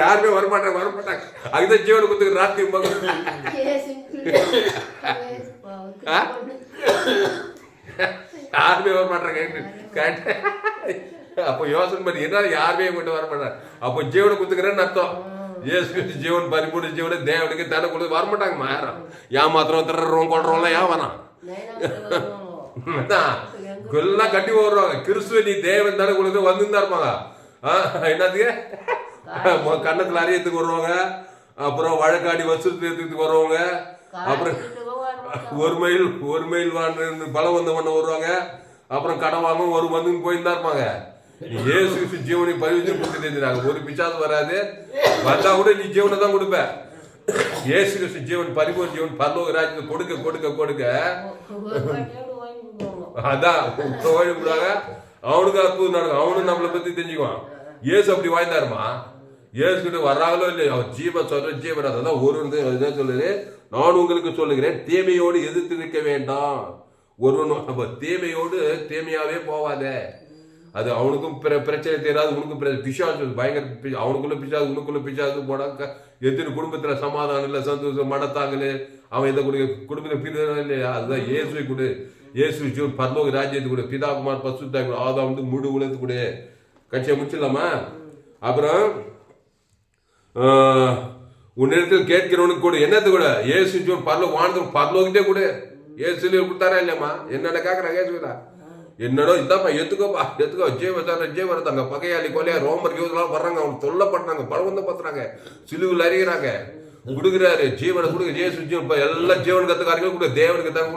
யாருமே வரமாட்டாங்க. அதுதான் ஜீவனை கொடுத்துக்க ராத்திரி யாருமே வரமாட்டாங்க. அப்போ யோசனை பண்ணி என்ன யாருமே கொண்டு வரமாட்டாங்க. அப்போ ஜீவனை கொடுத்துக்கிறேன்னு அர்த்தம். இயேசு ஜீவன் பரிபூர்ண ஜீவனை தேவனுக்கு தடை கொடுத்து வரமாட்டாங்கம்மா. யாரும் ஏமாத்திரம் திறறோம் கொள்றோம்லாம் ஏன் வரான் எல்லாம் கட்டி வருவாங்க. கிறிஸ்துவ நீ தேவன் தடை கொடுத்து வந்துதான் இருப்பாங்க. என்னத்துக்கு கண்ணத்துல அறியத்துக்கு வருவாங்க, அப்புறம் வழக்காடி வசூலத்துக்கு வருவாங்க, அப்புறம் ஒரு மைல் பலவந்தம் பண்ண வருவாங்க, அப்புறம் கடன் வாங்க ஒரு வந்து போயிருந்தா இருப்பாங்க. இயேசு ஜீவனை பரிவர்த்தனை கொடுத்து தெரிஞ்சாங்க. ஒரு பிசாசு வராது, வந்தா கூட நீ ஜீவனை தான் கொடுப்ப. இயேசு கிறிஸ்து ஜீவன் பரிபூர்ண ஜீவன் பரலோக ராஜ்யத்தை கொடுக்க கொடுக்க கொடுக்க அதான் விடுவாங்க. அவனுக்கு அற்புதம் நடக்கும். அவனும் நம்மளை பத்தி தெரிஞ்சுக்குவான். இயேசு அப்படி வாய்ந்தாருமா. இயேசு கிட்ட வர்றாங்களோ இல்லையா, அவர் ஜீவ சொல்ற ஜீவன். அதான் ஒரு சொல்லுது, நான் உங்களுக்கு சொல்லுகிறேன், தீமையோடு எதிர்த்து நிற்க வேண்டாம். அப்ப தீமையோடு தீமையாவே போவாத. அது அவனுக்கும் பிரச்சனை தெரியாது, உனக்கும் பிசாசு பயங்கர, அவனுக்குள்ள பிசாசு உனக்குள்ள பிசாசு போனாக்க எத்தனை குடும்பத்துல சமாதானம் இல்லை, சந்தோஷம், மனத்தாங்கல், அவன் இதை குடும்பத்தை பிரிதான் இல்லையா. அதுதான் இயேசுவை கொடு. இயேசு ஜீவன் பரலோக ராஜ்யத்தை கூட பிதாகுமார் பசுத்தா கூட ஆதா வந்து முழு உலகத்து கூட கட்சியை முடிச்சிடலாமா. அப்புறம் உன்னிடத்தில் கேட்கிறவனுக்கு கூட என்னது கூட இயேசு ஜீவன் பரலோக வாழ்ந்து பரலோகிட்டே கூட ஏசு கொடுத்தாரா இல்லையம்மா. என்னென்ன கேட்கறாங்க ஏசுதா என்னடோ இதாப்பா எத்துக்கோ ஜீவரத்தை அங்க பகையாளி கொலையா ரோமர் யோதெல்லாம் வர்றாங்க, அவங்க தொல்லப்படுறாங்க, பலவந்தம் பத்துறாங்க, சிலுவில் அறிகிறாங்க, கொடுக்குறாரு ஜீவனை கொடுக்க. ஜேசு ஜீவன் எல்லா ஜீவன் கத்துக்காரங்க கூட தேவனுக்கு தான்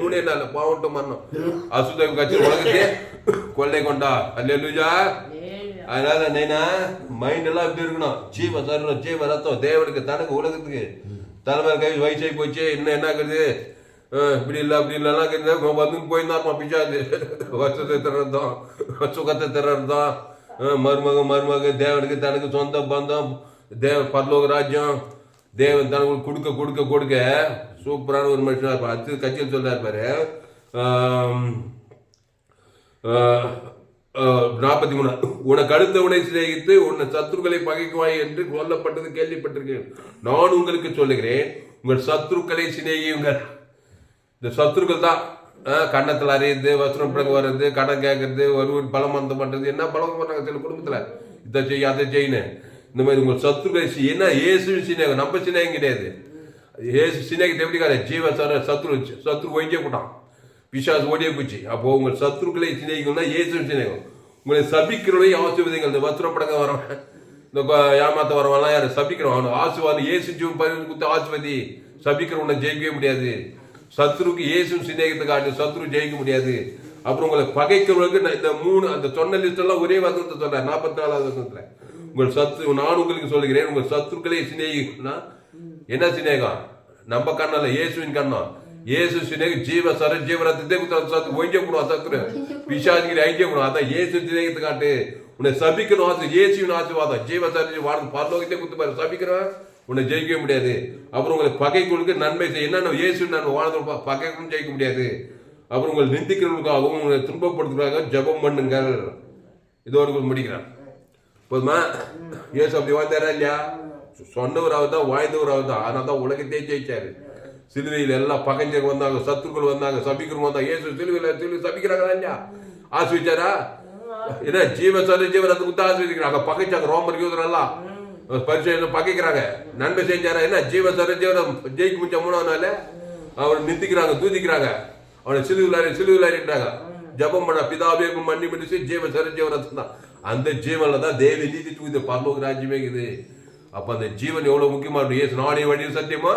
மூணே நாள் பாவட்டும் மரணம் அசுத்த கட்சி உலகத்தே கொள்ளை கொண்டா. அல்லேலூயா. அதனால நைனா மைண்ட் எல்லாம் எப்படி இருக்கணும், ஜீவ சரீரம் ஜீவ ரத்தம் தேவனுக்கு தனக்கு உலகத்துக்கு தலைமை கை வயசாகி போச்சு, இன்னும் என்ன ஆகுது இப்படி இல்லை அப்படி இல்லைலாம் வந்து போயிருந்தாருமா பிச்சாது. வருஷத்தை திறந்தோம், சுகத்தை திறந்தோம், மருமக தேவனுக்கு தனக்கு சொந்த பந்தம், பரலோக ராஜ்யம் தேவன் தனக்கு கொடுக்க கொடுக்க கொடுக்க சூப்பரான ஒரு மனுஷனா இருப்பார். அடுத்து கட்சியில் சொல்ல இருப்பாரு 43, உனக்கு அடுத்தவனை சிநேகித்து உன்னை சத்துருக்களை பகைக்குவாய் என்று சொல்லப்பட்டது கேள்விப்பட்டிருக்கேன். நான் உங்களுக்கு சொல்லுகிறேன், உங்கள் சத்துருக்களை சிநேகியுங்கள். இந்த சத்துருக்கள் தான் கண்ணத்தில் அறியுது, வசனம் பிறகு வர்றது, கடன் கேட்கறது, ஒரு பலமந்தம் பண்றது, என்ன பலம் பண்றாங்க சில குடும்பத்துல, இதை செய்ய அதை செய்யணும். இந்த மாதிரி உங்கள் சத்துருக்களை என்ன ஏசு சிநேகம், நம்ம சிநேகம் கிடையாது. ஏசு சிநேகத்தை எப்படி காது ஜீவ சத்துரு ஒழிஞ்சே போட்டான். பிசாசு ஓடியே போச்சு. அப்போ உங்கள் சத்துருக்களை சிநேகிக்கணும்னா இயேசு சிநேகம். உங்களை சபிக்கிறவரை ஆசீர்வதிங்கள். இந்த வஸ்திரம் படங்க வரவன், இந்த ஏமாத்த வரவெல்லாம் யார் சபிக்கிறோம், அவனுக்கு ஆசீர்வாதம் இயேசு ஜீவன் பரிந்து கொடுத்து ஆசீர்வதி. சபிக்கிறவனை ஜெயிக்கவே முடியாது. சத்ருக்கு இயேசு சிநேகத்தை காட்டு சத்ரு ஜெயிக்க முடியாது. அப்புறம் உங்களை பகைக்கிறவர்களுக்கு இந்த 3 அந்த சொன்ன லிஸ்ட் எல்லாம் ஒரே வசனத்தை சொல்றேன். 44வது வசனத்துல உங்கள் சத்ரு, நான் உங்களுக்கு சொல்லுகிறேன், உங்கள் சத்துருக்களை சிநேகிக்கணும்னா என்ன சிநேகம்? நம்ம கண்ணல்ல, இயேசுவின் கண்ணம். இயேசு சிநேகம் ஜீவ சர ஜீவரத்தை ஒழிக்கக்கூடாது. சத்துரு பிசாசுகிற ஐக்கியக்கூடாது. அதான் இயேசு சிநேகத்தை காட்டு. உன்னை சபிக்கணும் ஆசை இயேசுவின் ஆசீர்வாதம். ஜீவ சர வாழ்ந்து பரலோகத்தை கொடுத்து பாரு. சபிக்கிறவன் உன்னை ஜெயிக்கவே முடியாது. அப்புறம் உங்களை பகைக்குழுக்கு நன்மை செய்ய என்னென்ன இயேசு நன்மை வாழ்ந்து பகைக்கும் ஜெயிக்க முடியாது. அப்புறம் உங்களை நிந்திக்கிறவங்களுக்காகவும் உங்களை துன்பப்படுத்துறதுக்காக ஜெபம் பண்ணுங்கள். இதோடு முடிக்கிறான். போதுமா? இயேசு அப்படி வாழ்ந்தாரா இல்லையா? சொன்னவராக தான் வாழ்ந்தவராக தான். அதனால தான் உலகத்தையே ஜெயிச்சாரு. சிலுவையில் எல்லாம் பகைஞ்சர் வந்தாங்க, சத்துருக்கள் வந்தாங்க, சபிக்கிறவங்க வந்தாங்க. இயேசு சிலுவையில் சபிக்கிறாங்களா இல்லையா? ஆசிரிச்சாரா? என்ன ஜீவ சரி ஜீவரத்தை குத்து ஆசிரிக்கிறாங்க. பகைச்சாங்க ரோமர் யூதரெல்லாம் பரிசு பகைக்கிறாங்க. நன்மை செஞ்சாரா? என்ன ஜீவ சரி ஜீவரம் ஜெயிக்க முடிச்ச 3வது நாள் அவரை நிந்திக்கிறாங்க, தூதிக்கிறாங்க, அவனை சிலுவிலாரின்றாங்க. ஜபம் பண்ண பிதாவே மண்ணி முடிச்சு ஜீவ சரி ஜீவரத்தை தான். அந்த ஜீவன்ல தான் தேவி நீதி தூதி பரலோக ராஜ்யமே இருக்குது. அப்ப அந்த ஜீவன் எவ்வளவு முக்கியமா இருக்கு. இயேசு நானே வழியும் சத்தியமா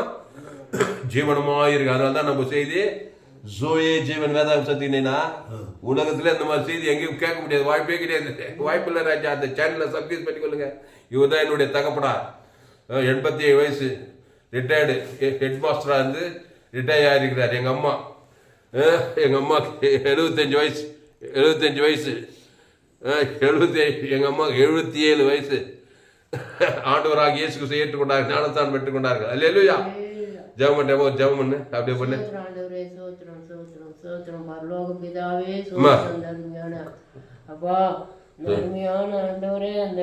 ஜீவனமா இருக்கு. அதனால தான் நம்ம செய்தி ஜோயே ஜீவன் வேதாகம் சத்தினா உலகத்துல இந்த மாதிரி செய்தி எங்கேயும் கேட்க முடியாது. வாய்ப்பே கிடையாது. வாய்ப்பு இல்லை ராஜா. அந்த சேனலை சப்ஸ்கிரைப் பண்ணிக்கொள்ளுங்க. இவர் தான் என்னுடைய தகப்படா. 87 வயசு, ரிட்டையர்டு ஹெட் மாஸ்டரா இருந்து ரிட்டையர் ஆகிருக்கிறார். எங்க அம்மா 75 வயசு, 75 வயசு, எங்க அம்மா 77 வயசு. ஆண்டவராக இயேசு கிறிஸ்துவை ஏற்றுக்கொண்டார்கள், ஞானஸ்தானம் பெற்றுக்கொண்டார்கள். அல்லேலூயா. ஜெபம் பண்ணு, ஜெபம் பண்ணு, அப்படியே பண்ணு. அப்பா நன்மையான ஆண்டவரே, அந்த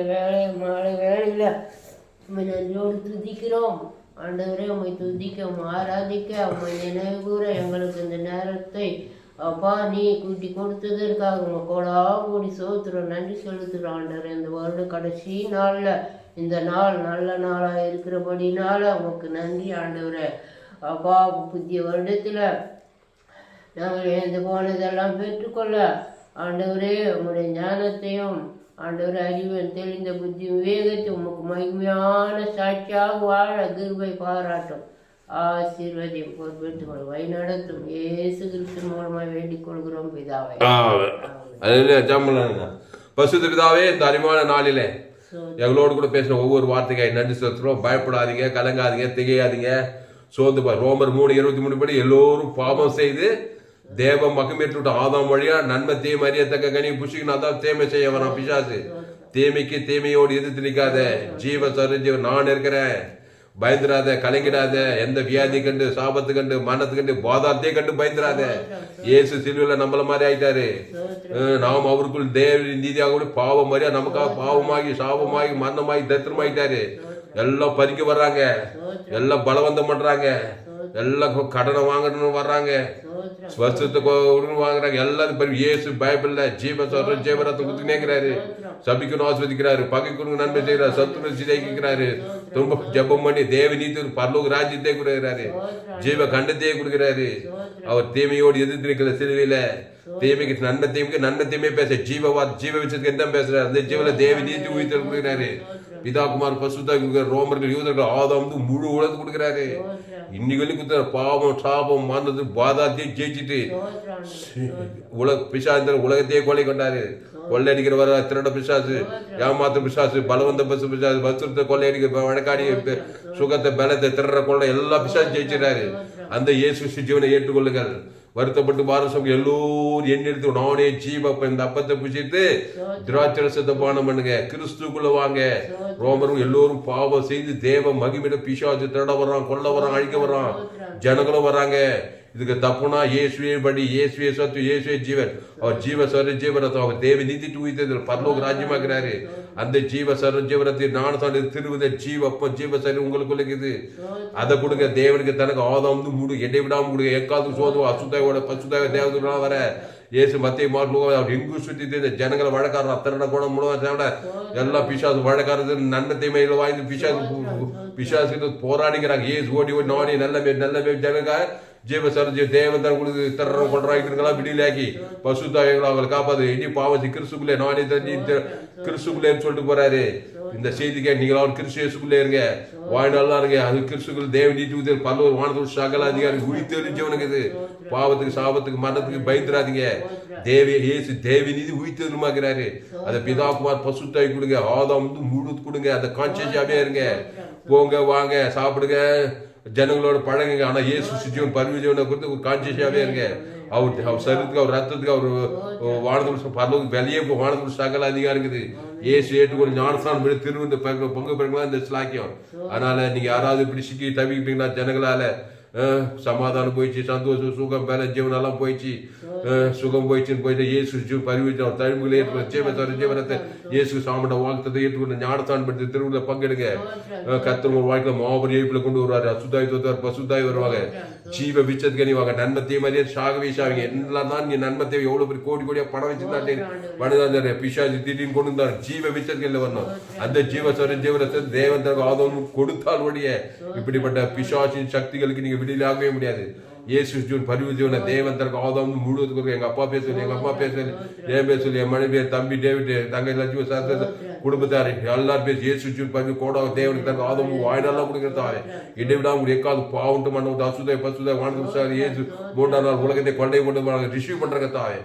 மாலை வேளையில உண்மை நன்றியோடு துதிக்கிறோம் ஆண்டவரே. உண்மை துதிக்க ஆராதிக்க உண்மை நினைவு கூற எங்களுக்கு இந்த நேரத்தை அப்பா நீ கூட்டி கொடுத்ததற்காக உங்க கோடா கூடி சோத்துறோம், நன்றி செலுத்துறோம் ஆண்டவரே. இந்த வருட கடைசி நாள்ல இந்த நாள் நல்ல நாளா இருக்கிறபடினால உனக்கு நன்றி ஆண்டவரே. அப்பா புதிய வருடத்துல நாங்கள் எழுந்து போனதெல்லாம் பெற்றுக்கொள்ள ஆண்டவரே உங்களுடைய ஞானத்தையும் ஆண்டவரே அறிவன் தெளிந்த புத்தி விவேகத்தை உமக்கு மகிமையான சாட்சியாக வாழ கிருபை பாராட்டும் ஆசீர்வதியும் பொறுப்பெடுத்துக்கொள்ள வழி நடத்தும் இயேசு கிறிஸ்து மூலமாக வேண்டிக் கொள்கிறோம் பிதாவே. பசுத்த பிதாவே, இந்த அருமையான நாளிலே எங்களோடு கூட பேசின ஒவ்வொரு வார்த்தைக்காய் நன்றி செலுத்துறோம். பயப்படாதீங்க, கலங்காதீங்க, திகையாதீங்க, சோர்ந்து ரோமர் 3:23 படி எல்லோரும் பாவம் செய்து தேவ மகிமையற்று ஆதாம் வழியா நன்மை தீமை அறியத்தக்க கனி புஷிக்கணும். அதான் தீமை செய்ய வரான் பிசாசு. தீமைக்கு தீமையோடு எதிர்த்து நிற்காத. ஜீவ சரஞ்சீவன் நான் இருக்கிறேன். பயந்துராத, கலங்கிடாத. எந்த வியாதி கண்டு, சாபத்து கண்டு, மரணத்து கண்டு, பாதாத்தையே கண்டு பயந்துராத. இயேசு சிலுவையில நம்மள மாதிரி ஆயிட்டாரு. நாம் அவருக்குள் தேவ நீதியாக பாவம் மாதிரியா நமக்காக பாவமாகி சாபமாகி மரணமாகி தரித்திரமாயிட்டாரு. எல்லாம் பறிக்க வர்றாங்க, எல்லாம் பலவந்தம் பண்றாங்க, எல்லாம் கடனை வாங்கணும்னு வர்றாங்க, வருஷத்தை வாங்குறாங்க. எல்லாரும் இயேசு பைபிள்ல ஜீவ சொல்ற ஜீவரத்தை குத்து நேக்கிறாரு. சபிக்கணும் ஆஸ்வதிக்கிறாரு, பகைக்கணும் நன்மை செய்யறாரு, சத்துரு சிதைக்கிறாரு. ரொம்ப ஜெபம் பண்ணி தேவ நீதி பரலோக ராஜ்யத்தை கொடுக்கிறாரு, ஜீவ கண்டத்தையே கொடுக்கிறாரு. அவர் தீமையோடு எதிர்த்து நிற்கிற சிலுவையில தீமைக்கு நன்மை தீமையே பேச ஜீவ விஷயத்துக்கு என்ன பேசுறாரு. அந்த ஜீவன தேவ நீதி உயிர்த்து கொடுக்கிறாரு. பிதா குமார் பசுத்தா ரோமர்கள் யூதர்கள் ஆதாம் முழு உலகத்து கொடுக்கிறாரு. இன்னைக்கு குத்துற பாவம் சாபம் மறந்தது பாதாத்தையும் ஜெயிச்சுட்டு உலகத்தையே கொலை கொண்டாரு. கொள்ளையடிக்கிற வர திருட பிசாசு, ஏமாத்த பிசாசு, பலவந்த பசு பிசாசு, வசூலத்தை கொள்ளையடிக்கிற வழக்காடி சுகத்தை பலத்தை திருற கொள்ளை எல்லா பிசாசு ஜெயிச்சிடாரு. அந்த இயேசு ஜீவனை ஏற்றுக்கொள்ளுங்கள். வருத்தப்பட்டு வாரசம் எல்லோரும் எண்ணெடுத்து நானே ஜீவ இந்த அப்பத்தை புசித்து திராட்சரசத்தை பானம் பண்ணுங்க, கிறிஸ்துக்குள்ள வாங்க. ரோமரும் எல்லோரும் பாவம் செய்து தேவ மகிமையிட பிசாசு திருட வர்றான், கொல்ல வர்றான், அழிக்க வர்றான், ஜனங்களும் வர்றாங்க. இதுக்கு தப்புனா இயேசுவே படி, இயேசுவே சத்து, இயேசுவே ஜீவன். அவர் ஜீவ சர ஜீவரத்தம் அவர் தேவை நீதி உயிர்த்தது பரலோக ராஜ்யமாக்குறாரு. அந்த ஜீவ சர ஜீவரத்தை நான் திருவுத ஜீவப்பம் ஜீவ சரி உங்களுக்குள்ள இருக்குது. அதை கொடுங்க. தேவனுக்கு தனக்கு ஆதாம் முடு எடை விடாம கொடுங்க. எக்காவது சோதுவா அசுத்தாயோட பசுத்தாய தேவதா வர இயேசு மத்திய மாட்டு அவர் எங்கு சுத்தி ஜனங்களை வழக்காடுற அத்தனை குணம் முழுவத எல்லாம் பிசாசு வழக்காரது நன்மை தீமையில வாய்ந்து பிசாசு போராடிக்கிறாங்க. ஏசு ஓடி ஓடி நானே நல்ல ஜனங்க ஜீவ தேவன் தான் கொடுத்து தர்றோம் கொள்றாய்க்கிறீங்களா விடியலாக்கி பசுத்தாயங்களா அவங்களை காப்பாது இனி பாவத்தை கிறிஸ்துக்குள்ளே நானே தண்ணி கிறிஸ்துக்குள்ளேன்னு சொல்லிட்டு போறாரு. இந்த செய்திக்கு நீங்களாவது கிறிஸ்துக்குள்ளே இருங்க, வாழ்நாளா இருங்க. அது கிறிஸ்துக்குள் தேவ நீதி பல வானத்தோடு சகல அதிகாரி உரி தெரிஞ்சவனுக்கு இது பாவத்துக்கு சாபத்துக்கு மரணத்துக்கு பயந்துராதீங்க. தேவி நீதி உயிர்த்தெழுமாக்குறாரு. அதை பிதாகுமார் பசுத்தாய் கொடுங்க, ஆதாம் முழு கொடுங்க. அந்த கான்சியஸாவே இருங்க. போங்க வாங்க சாப்பிடுங்க ஜனங்களோட பழகுங்க. ஆனா இயேசு சிஜீவன் பரிவிஜீவனை குறித்து ஒரு கான்சியஸாவே இருங்க. அவர் சரீரத்துக்கு அவர் ரத்தத்துக்கு அவர் வானத்துக்கு பரலோகத்துக்கு வெளியே வானத்துக்கு சகல அதிகாரம் இருக்குது. இயேசு ஏற்றுக்கொண்டு ஞானஸ்தானம் திருவிழா பொங்க பிறகுலாம் இந்த ஸ்லாக்கியம். அதனால நீங்க யாராவது இப்படி சிக்கி தவிப்பீங்கன்னா ஜனங்களால சமாதானம் போயிடுச்சு, சந்தோஷம் சுகம் வேலை ஜீவனெல்லாம் போயிடுச்சு, சுகம் போயிடுச்சுன்னு போயிட்டு இயேசு பரிவிச்சு தழும்புகளை ஏற்றுக்கொண்டு ஜீவனத்தை இயேசு சாமட வாழ்த்தத்தை ஏற்றுக்கொண்டு ஞானஸ்தானம் படுத்தி திருவிழா பங்கெடுங்க. கத்தர் ஒரு வாழ்க்கையில மாபெரும் ஏய்ப்புல கொண்டு வருவாரு. அசுத்தாய் தோத்தார் பசுத்தாய் வருவாங்க. ஜீவ விச்சத்துக்கு அணிவாங்க. நன்மத்தையே மாதிரியே சாகவே சாவிங்க. என்னெல்லாம் தான் நீ நன்மத்தை எவ்வளவு பேர் கோடி கோடியா பணம் வச்சிருந்தாட்டே பணம் பிசாஜி திடீர்னு கொண்டு வந்தார். ஜீவ விச்சத்துக்கு வரணும். அந்த ஜீவரத்தை தேவன் தனக்கு ஆதரவு கொடுத்தால் ஒழிய இப்படிப்பட்ட பிசாசின் சக்திகளுக்கு நீங்க விடுதலாகவே முடியாது. இயேசு ஜீவன் பரிவு ஜீவனை தேவன் தனக்கு ஆதரவு முழுவதுக்கு எங்க அப்பா பேச சொல்லி, எங்க அம்மா பேச சொல்லி, என் பேச சொல்லி, என் மனைவி தம்பி டேவிட் தங்கை லட்சுமி சாஸ்திர குடும்பத்தாரு எல்லாரும் பேசி இயேசு ஜீவன் பரிவு கோடா தேவனுக்கு தனக்கு ஆதரவு வாய்நாளா கொடுக்கிறதாவே இடைவிடாம உங்களுக்கு எக்காவது பாவண்டு மண்ண அசுதை பசுதை வாழ்ந்து இயேசு மூன்றாம் நாள் உலகத்தை கொண்டை கொண்டு ரிசீவ் பண்றாங்க தாவே.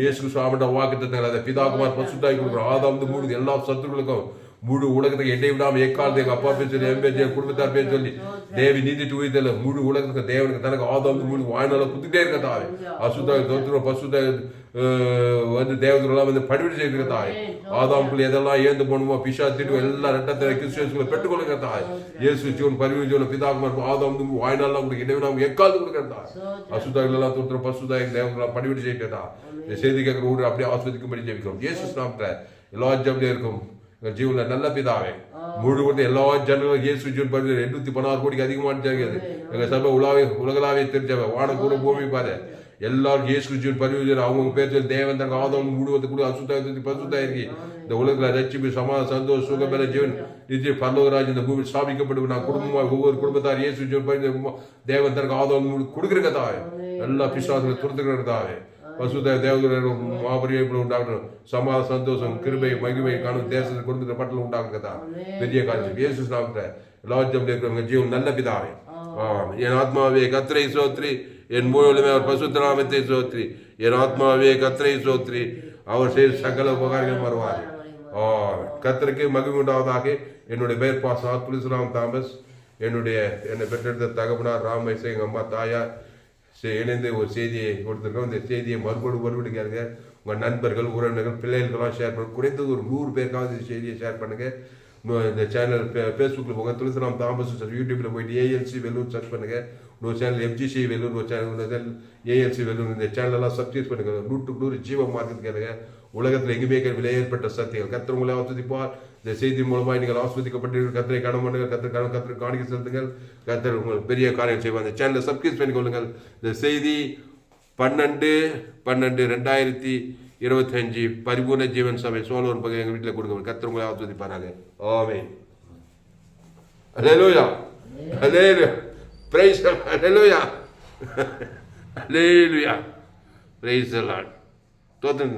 இயேசு சாமிட்ட வாக்கு அதை பிதாகுமார் பசுத்தாய் கொடுக்குற ஆதாம் முழு எல்லா சத்துருக்களுக்கும் முழு உலகத்துக்கு எடை விடாம எக்காலத்து எங்க அப்பா பேர் சொல்லி, என் பேர் குடும்பத்தார் பேர் சொல்லி தேவி நீதி உயிர்த்தல முழு உலகத்துக்கு தேவனுக்கு தனக்கு ஆதாம் முழு வாய்நாள குத்துட்டே இருக்க தாவே. அசுத்தாய் தோத்துரும் பசுத்தாய் வந்து தேவதெல்லாம் வந்து படிவிடு செய்திருக்க தாய். ஆதாமுக்குள்ள எதெல்லாம் ஏந்து போகணுமோ பிஷா திட்டு எல்லா ரெட்டத்தை கிறிஸ்துவ பெற்றுக்கொள்ளுங்க தாய். இயேசு ஜீவன் பரிவு ஜீவன் பிதாகுமார் ஆதாம் வாய்நாளெல்லாம் உங்களுக்கு இடைவிடாம எக்காலத்து கொடுக்கிற தாய். அசுத்தாய்கள் எல்லாம் தோத்துரும் பசுத்தாய் தேவதெல்லாம் படிவிடு செய்கிறதா. இந்த செய்தி கேட்கிற ஊர் அப்படியே ஆஸ்வதிக்கும்படி ஜெபிக்கிறோம். இயேசு நாமத்துல எல்லா ஜெபத்திலும் இருக்கும் ஜீவன்ல நல்ல பிதாவே. முழு எல்லா ஜனங்களும் இயேசு ஜீவன் பரிவு 816 கோடிக்கு அதிகமான ஜனங்கள் எங்க சபை உலகளாவே தெரிஞ்சவ வான கூட பூமி பாரு எல்லாரும் இயேசு ஜீவன் பரிவு அவங்க பேர் சொல்லி தேவன் தங்க ஆதம் முழுவது கூட அசுத்தாயி பசுத்தாயிருக்கு. இந்த உலகத்துல ரட்சிப்பு சமாதான சந்தோஷம் சுகம் மேல ஜீவன் நிச்சய பரலோகராஜ் இந்த பூமி ஸ்தாபிக்கப்பட்டு நான் குடும்பமா ஒவ்வொரு குடும்பத்தார் இயேசு ஜீவன் பரிவு தேவன் தனக்கு ஆதம் கொடுக்குறங்க தாவே. எல்லா பிசாசுகளை துரத்துக்கிற தாவே. பசுத தேவதூர் மாபெரிய உண்டாகணும். சமாதான சந்தோஷம் கிருபை மகிமை காணும் தேசத்தை கொடுத்துட்ட பட்டில் உண்டாக்குறதா பெரிய காரியம். இயேசு நாமத்துல எல்லாரும் இருக்கிறவங்க ஜீவன் நல்ல பிதாவே. என் ஆத்மாவே கர்த்தரை சோத்ரி, என் மூலமே அவர் பசுத்த நாமத்தை சோத்ரி. என் ஆத்மாவே கர்த்தரை சோத்ரி, அவர் செய்த சகல உபகாரங்கள் வருவார். கர்த்தருக்கு மகிமை உண்டாவதாக. என்னுடைய பெயர் பாஸ் துளசிராம் தாமஸ். என்னை பெற்றெடுத்த தகப்பனார் ராமேச எங்க அம்மா தாயார் இணைந்து ஒரு செய்தியை கொடுத்துருக்கோம். இந்த செய்தியை மறுபடி கேளுங்க. உங்கள் நண்பர்கள் உறவினர்கள் பிள்ளைகளுக்கெல்லாம் ஷேர் பண்ணுங்க. குறைந்தது ஒரு 100 பேருக்காவது இந்த செய்தியை ஷேர் பண்ணுங்க. இந்த சேனல் ஃபேஸ்புக்கில் போங்க, துளசிராம் தாமஸ் யூடியூப்பில் போயிட்டு ஏஎல்சி வெல்லூர் சர்ச் பண்ணுங்க. ஒரு சேனல் எஃப்ஜிசி வெல்லூர், ஒரு சேனல் ஏஎல்சி வெல்லூர். இந்த சேனலெல்லாம் சப்ஸ்கிரைப் பண்ணுங்க. 100 ஜீவ மார்க்கெட் கேளுங்க. உலகத்தில் எங்குமே விலை ஏற்பட்ட சத்தியங்கள் கர்த்தர் உங்களை ஆஸ்வதிப்பார். இந்த செய்தி மூலமாக நீங்கள் ஆஸ்வதிக்கப்பட்டு கர்த்தரை காண பண்ணுங்கள். கர்த்தர் காணிக்க செலுத்துங்கள். கர்த்தர் உங்களுக்கு பெரிய காரியம் செய்வார். இந்த சேனலை சப்ஸ்கிரைப் பண்ணிக்கொள்ளுங்கள். இந்த செய்தி 12/12/2025 பரிபூர்ண ஜீவன் சபை சோழர் பகுதி எங்கள் வீட்டில் கொடுங்க. கர்த்தர் உங்களை ஆஸ்வதிப்பாராங்க. ஆமென். அல்லேலூயா அல்லேலூயா பிரைஸ் அல்லேலூயா அல்லேலூயா பிரைஸ் தி லார்ட். தோத்தம்